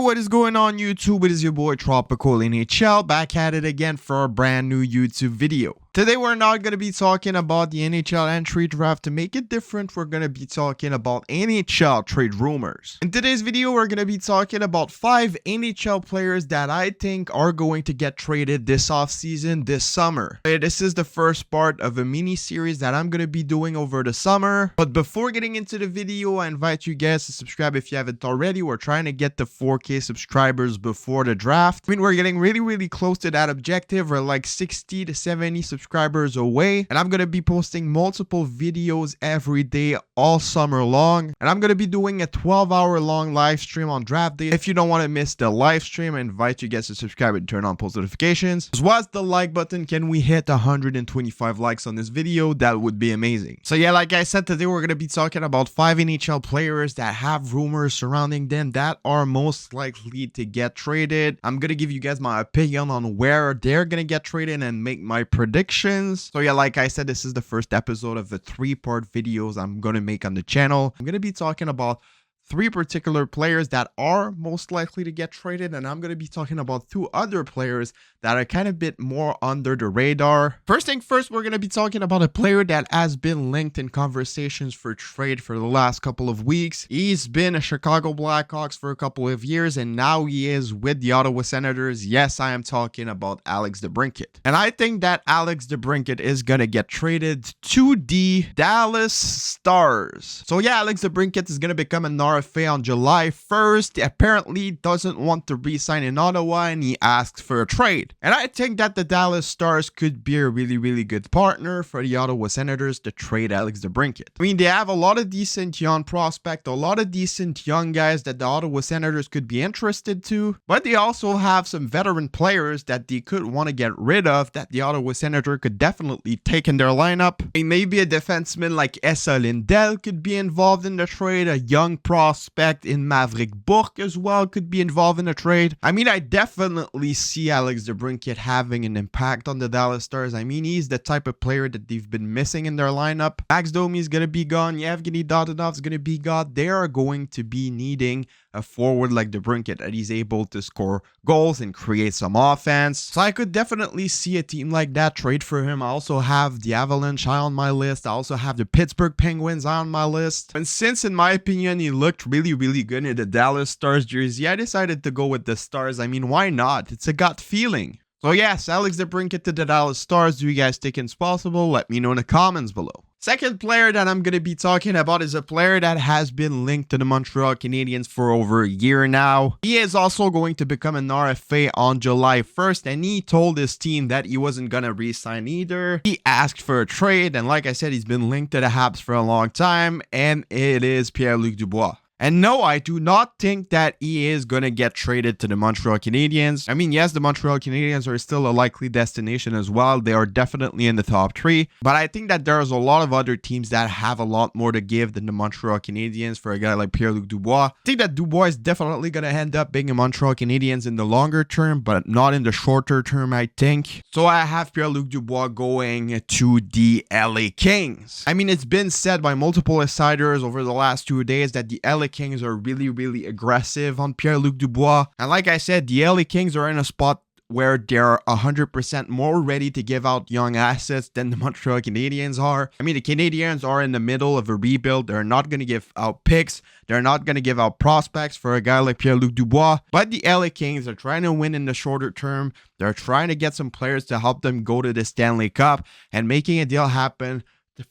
what is going on YouTube? It is your boy Tropical NHL back at it again for a brand new YouTube video. Today we're not going to be talking about the NHL entry draft. To make it different, we're going to be talking about NHL trade rumors. In today's video, we're going to be talking about 5 NHL players that I think are going to get traded this offseason, this summer. This is the first part of a mini series that I'm going to be doing over the summer. But before getting into the video, I invite you guys to subscribe if you haven't already. We're trying to get to 4K subscribers before the draft. I mean, we're getting really close to that objective. We're like 60 to 70 subscribers away, and I'm gonna be posting multiple videos every day all summer long, and I'm gonna be doing a 12-hour long live stream on draft day. If you don't want to miss the live stream, I invite you guys to subscribe and turn on post notifications, as well as the like button. Can we hit 125 likes on this video? That would be amazing. So yeah, like I said, today we're gonna be talking about 5 NHL players that have rumors surrounding them that are most likely to get traded. I'm gonna give you guys my opinion on where they're gonna get traded and make my predictions. So yeah, like I said, this is the first episode of the 3-part videos I'm gonna make on the channel. I'm gonna be talking about 3 particular players that are most likely to get traded, and I'm going to be talking about 2 other players that are kind of a bit more under the radar. First thing first, we're going to be talking about a player that has been linked in conversations for trade for the last couple of weeks. He's been a Chicago Blackhawks for a couple of years, and now he is with the Ottawa Senators. Yes, I am talking about Alex DeBrincat. And I think that Alex DeBrincat is going to get traded to the Dallas Stars. So yeah, Alex DeBrincat is going to become an RFA on July 1st. Apparently doesn't want to re-sign in Ottawa, and he asks for a trade. And I think that the Dallas Stars could be a really good partner for the Ottawa Senators to trade Alex DeBrincat. I mean, they have a lot of decent young prospects, a lot of decent young guys that the Ottawa Senators could be interested to, but they also have some veteran players that they could want to get rid of that the Ottawa Senator could definitely take in their lineup. I mean, maybe a defenseman like Esa Lindell could be involved in the trade. A young prospect in Maverick Bourque as well could be involved in the trade. I mean, I definitely see Alex DeBrincat having an impact on the Dallas Stars. I mean, he's the type of player that they've been missing in their lineup. Max Domi is going to be gone. Yevgeny Dadonov is going to be gone. They are going to be needing a forward like DeBrincat that he's able to score goals and create some offense. So I could definitely see a team like that trade for him. I also have the Avalanche high on my list. I also have the Pittsburgh Penguins high on my list. And since, in my opinion, he looked really good in the Dallas Stars jersey, I decided to go with the Stars. I mean, why not? It's a gut feeling. So yes, Alex DeBrincat to the Dallas Stars. Do you guys think it's possible? Let me know in the comments below. Second player that I'm going to be talking about is a player that has been linked to the Montreal Canadiens for over a year now. He is also going to become an RFA on July 1st, and he told his team that he wasn't going to re-sign either. He asked for a trade, and like I said, he's been linked to the Habs for a long time, and it is Pierre-Luc Dubois. And no, I do not think that he is going to get traded to the Montreal Canadiens. I mean, yes, the Montreal Canadiens are still a likely destination as well. They are definitely in the top 3. But I think that there's a lot of other teams that have a lot more to give than the Montreal Canadiens for a guy like Pierre-Luc Dubois. I think that Dubois is definitely going to end up being a Montreal Canadiens in the longer term, but not in the shorter term, I think. So I have Pierre-Luc Dubois going to the LA Kings. I mean, it's been said by multiple insiders over the last 2 days that the LA Kings are really aggressive on Pierre-Luc Dubois. And like I said, the LA Kings are in a spot where they're 100% more ready to give out young assets than the Montreal Canadiens are. I mean, the Canadiens are in the middle of a rebuild. They're not going to give out picks. They're not going to give out prospects for a guy like Pierre-Luc Dubois. But the LA Kings are trying to win in the shorter term. They're trying to get some players to help them go to the Stanley Cup, and making a deal happen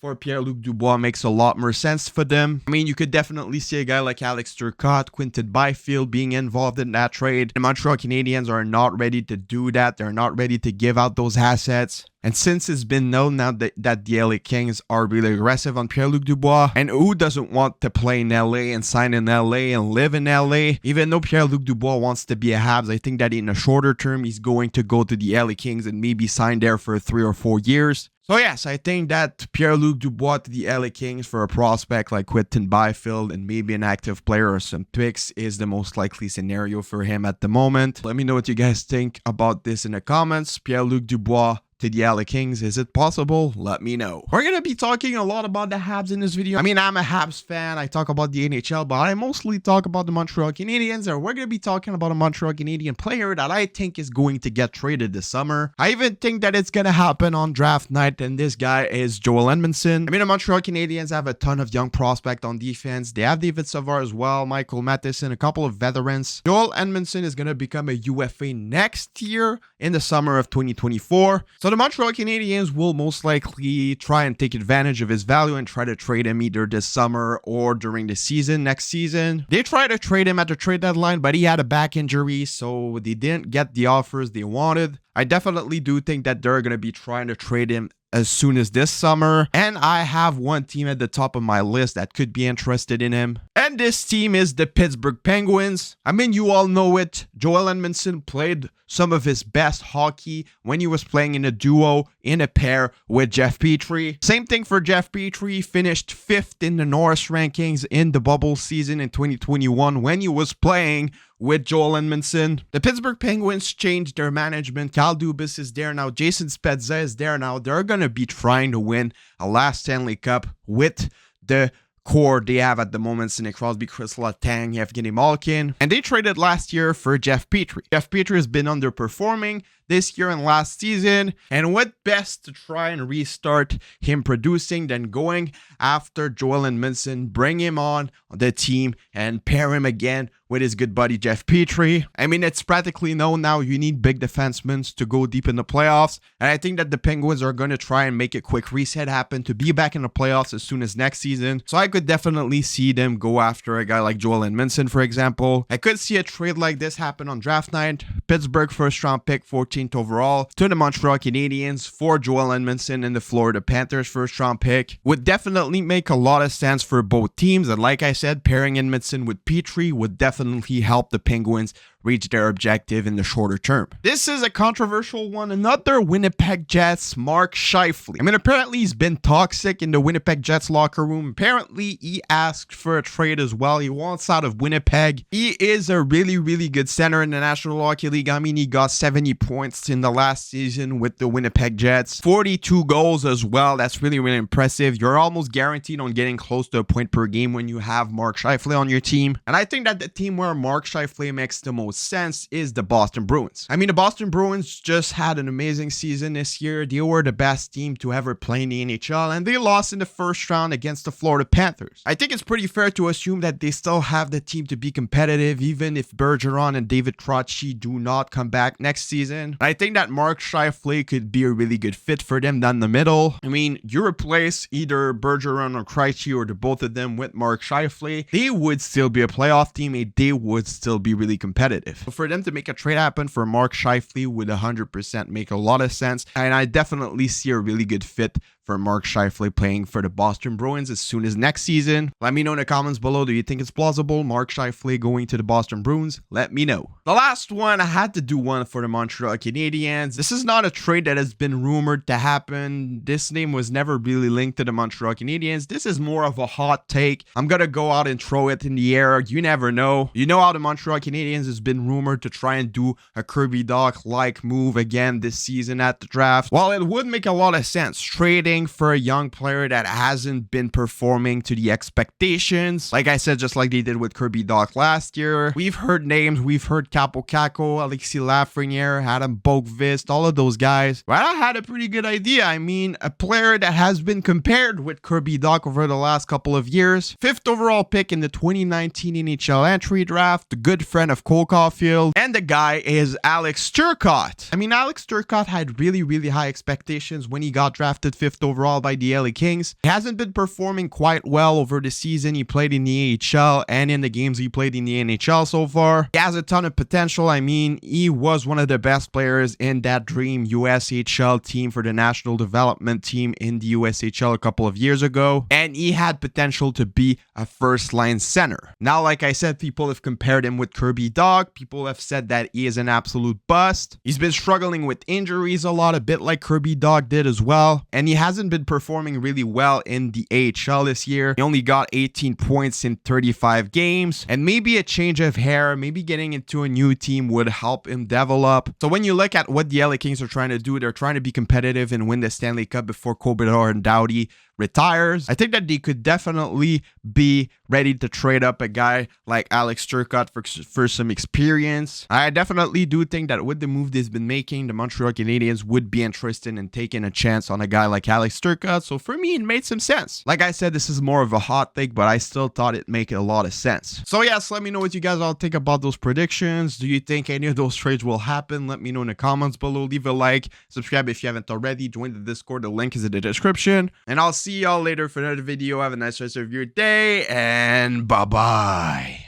for Pierre-Luc Dubois makes a lot more sense for them. I mean, you could definitely see a guy like Alex Turcott, Quinton Byfield being involved in that trade. The Montreal Canadiens are not ready to do that. They're not ready to give out those assets. And since it's been known now that the LA Kings are really aggressive on Pierre-Luc Dubois, and who doesn't want to play in LA and sign in LA and live in LA? Even though Pierre-Luc Dubois wants to be a Habs, I think that in the shorter term, he's going to go to the LA Kings and maybe sign there for 3 or 4 years. So yes, I think that Pierre-Luc Dubois to the LA Kings for a prospect like Quinton Byfield and maybe an active player or some picks is the most likely scenario for him at the moment. Let me know what you guys think about this in the comments. Pierre-Luc Dubois to the LA Kings. Is it possible? Let me know. We're going to be talking a lot about the Habs in this video. I mean, I'm a Habs fan. I talk about the NHL, but I mostly talk about the Montreal Canadiens, and we're going to be talking about a Montreal Canadian player that I think is going to get traded this summer. I even think that it's going to happen on draft night, and this guy is Joel Edmundson. I mean, the Montreal Canadiens have a ton of young prospects on defense. They have David Savard as well, Michael Matheson, a couple of veterans. Joel Edmundson is going to become a UFA next year in the summer of 2024. So the Montreal Canadiens will most likely try and take advantage of his value and try to trade him either this summer or during the season next season. They tried to trade him at the trade deadline, but he had a back injury, so they didn't get the offers they wanted. I definitely do think that they're going to be trying to trade him as soon as this summer, and I have one team at the top of my list that could be interested in him, and this team is the Pittsburgh Penguins. I mean, you all know it. Joel Edmundson played some of his best hockey when he was playing in a duo, in a pair with Jeff Petrie. Same thing for Jeff Petrie, finished 5th in the Norris rankings in the bubble season in 2021 when he was playing with Joel Edmundson. The Pittsburgh Penguins changed their management. Kyle Dubas is there now. Jason Spezza is there now. They're going to be trying to win a last Stanley Cup with the core they have at the moment: Sidney Crosby, Chris Letang, Evgeny Malkin, and they traded last year for Jeff Petrie. Jeff Petrie has been underperforming this year and last season, and what best to try and restart him producing than going after Joel Edmundson, bring him on the team and pair him again with his good buddy Jeff Petrie. I mean, it's practically known now you need big defensemen to go deep in the playoffs, and I think that the Penguins are going to try and make a quick reset happen to be back in the playoffs as soon as next season. So I could definitely see them go after a guy like Joel Edmundson, for example. I could see a trade like this happen on draft night. Pittsburgh first round pick, 14th overall, to the Montreal Canadiens for Joel Edmundson, and the Florida Panthers first round pick would definitely make a lot of sense for both teams. And like I said, pairing Edmundson with Petrie would definitely help the Penguins reach their objective in the shorter term. This is a controversial one. Another Winnipeg Jets, Mark Scheifele. I mean, apparently he's been toxic in the Winnipeg Jets locker room. Apparently he asked for a trade as well. He wants out of Winnipeg. He is a really, really good center in the National Hockey League. I mean, he got 70 points in the last season with the Winnipeg Jets. 42 goals as well. That's really, really impressive. You're almost guaranteed on getting close to a point per game when you have Mark Scheifele on your team. And I think that the team where Mark Scheifele makes the most sense is the Boston Bruins. I mean, the Boston Bruins just had an amazing season this year. They were the best team to ever play in the NHL, and they lost in the first round against the Florida Panthers. I think it's pretty fair to assume that they still have the team to be competitive, even if Bergeron and David Krejci do not come back next season. I think that Mark Scheifele could be a really good fit for them down the middle. I mean, you replace either Bergeron or Krejci or the both of them with Mark Scheifele, they would still be a playoff team, and they would still be really competitive. For them to make a trade happen for Mark Scheifele would 100% make a lot of sense, and I definitely see a really good fit for Mark Scheifele playing for the Boston Bruins as soon as next season. Let me know in the comments below, do you think it's plausible, Mark Scheifele going to the Boston Bruins? Let me know. The last one, I had to do one for the Montreal Canadiens. This is not a trade that has been rumored to happen. This name was never really linked to the Montreal Canadiens. This is more of a hot take. I'm gonna go out and throw it in the air. You never know. You know how the Montreal Canadiens has been rumored to try and do a Kirby Dach-like move again this season at the draft. Well, it would make a lot of sense trading for a young player that hasn't been performing to the expectations. Like I said, just like they did with Kirby Dach last year. We've heard names. We've heard Capo Caco, Alexis Lafreniere, Adam Boqvist, all of those guys. But I had a pretty good idea. I mean, a player that has been compared with Kirby Dach over the last couple of years. 5th overall pick in the 2019 NHL entry draft. The good friend of Cole Caulfield. And the guy is Alex Turcott. I mean, Alex Turcott had really, really high expectations when he got drafted 5th overall by the LA Kings. He hasn't been performing quite well over the season he played in the AHL and in the games he played in the NHL so far. He has a ton of potential. I mean, he was one of the best players in that dream USHL team for the national development team in the USHL a couple of years ago, and he had potential to be a first-line center. Now, like I said, people have compared him with Kirby Dach. People have said that he is an absolute bust. He's been struggling with injuries a lot, a bit like Kirby Dach did as well, and he hasn't hasn't been performing really well in the AHL this year. He only got 18 points in 35 games, and maybe a change of hair, maybe getting into a new team would help him develop. So when you look at what the LA Kings are trying to do, they're trying to be competitive and win the Stanley Cup before Kopitar and Doughty retires. I think that they could definitely be ready to trade up a guy like Alex Turcott for some experience. I definitely do think that with the move they've been making, the Montreal Canadiens would be interested in taking a chance on a guy like Alex Turcott. So for me, it made some sense. Like I said, this is more of a hot take, but I still thought it made a lot of sense. So yes, let me know what you guys all think about those predictions. Do you think any of those trades will happen? Let me know in the comments below. Leave a like, subscribe if you haven't already, join the Discord, the link is in the description, and I'll see y'all later for another video. Have a nice rest of your day, and bye-bye.